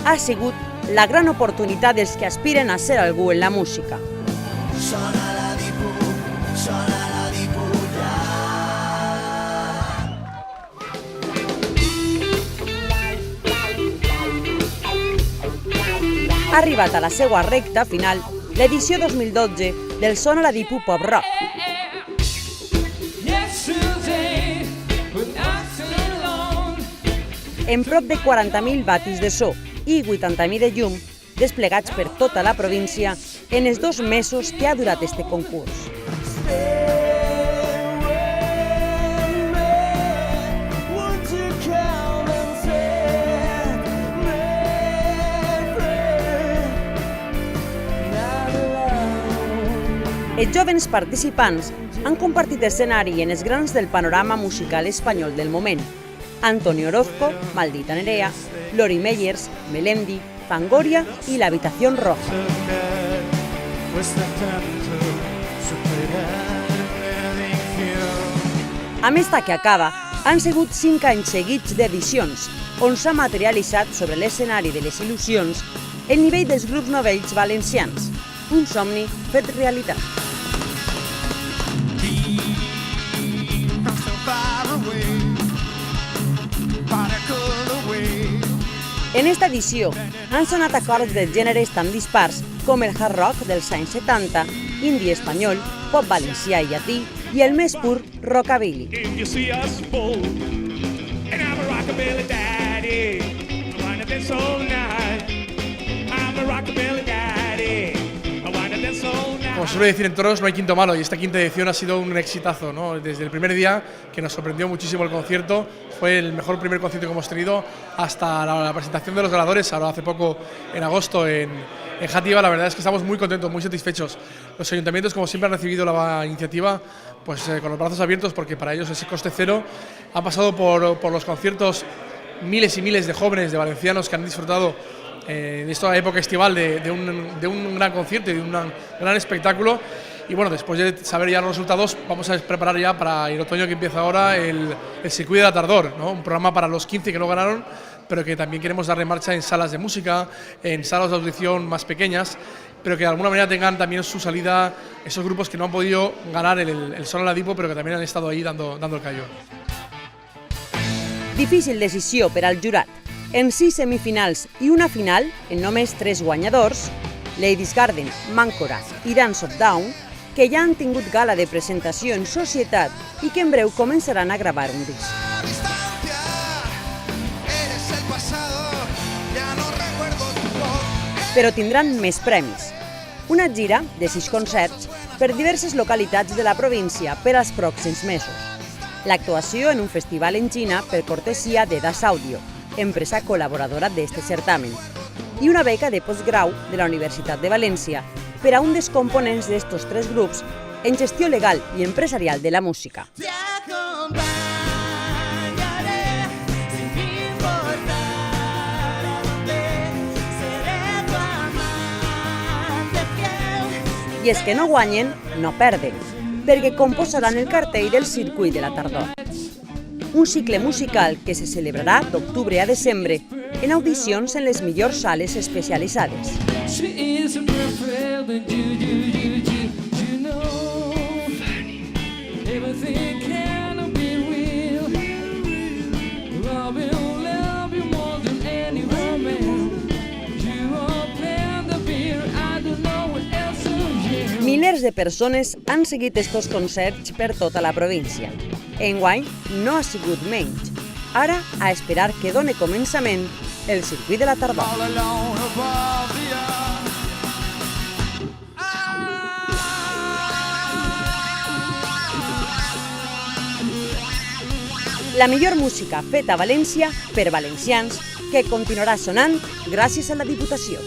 ha sigut la gran oportunitat dels que aspiren a ser algú en la música. Ha arribat a la seva recta final l'edició 2012 del Sona la Dipu Pop Rock. En prop de 40.000 watis de so i 80.000 de llum desplegats per tota la província en els 2 mesos que ha durat este concurs. Els jovens participants han compartit escenari en els grans del panorama musical espanyol del moment. Antonio Orozco, Maldita Nerea, Lori Meyers, Melendi, Fangoria i l'Habitació Roja. Amb esta que acaba, han sigut 5 anys seguits d'edicions, on s'ha materialitzat sobre l'escenari de les il·lusions el nivell dels grups novells valencians, un somni fet realitat. En esta edició han sonat acords de gèneres tan dispars com el hard rock dels anys 70, indie espanyol, pop valencià i llatí i el més pur rockabilly. Como se suele decir en toros, no hay quinto malo y esta quinta edición ha sido un exitazo, ¿no? Desde el primer día, que nos sorprendió muchísimo el concierto, fue el mejor primer concierto que hemos tenido, hasta la presentación de los ganadores, ahora hace poco en agosto en Játiva. La verdad es que estamos muy contentos, muy satisfechos. Los ayuntamientos, como siempre, han recibido la iniciativa pues, con los brazos abiertos, porque para ellos es coste cero. Han pasado por los conciertos miles y miles de jóvenes, de valencianos que han disfrutado en esta época estival de un gran concierto y de un gran espectáculo. Y bueno, después de saber ya los resultados, vamos a preparar ya para el otoño que empieza ahora el Circuit de la Tardor, ¿no? Un programa para los 15 que no ganaron, pero que también queremos darle marcha en salas de música, en salas de audición más pequeñas, pero que de alguna manera tengan también su salida esos grupos que no han podido ganar el Sona la Dipu, pero que también han estado ahí dando el callo. Difícil decisió per al jurat. En 6 semifinals i una final, en només 3 guanyadors, Ladies Garden, Mancora i Dance of Down, que ja han tingut gala de presentació en societat i que en breu començaran a gravar un disc. Però tindran més premis. Una gira de 6 concerts per diverses localitats de la província per als pròxims mesos. L'actuació en un festival en Xina per cortesia de Das Audio, empresa col·laboradora d'este certamen, i una beca de postgrau de la Universitat de València per a un dels components d'estos 3 grups en gestió legal i empresarial de la música. I els que no guanyen, no perden, perquè composaran el cartell del Circuit de la Tardor. Un cicle musical que se celebrarà d'octubre a desembre en audicions en les millors sales especialitzades. Milers de persones han seguit estos concerts per tota la província. Enguany no ha sigut menys. Ara, a esperar que done començament el Circuit de la Tardor. La millor música feta a València per valencians que continuarà sonant gràcies a la Diputació.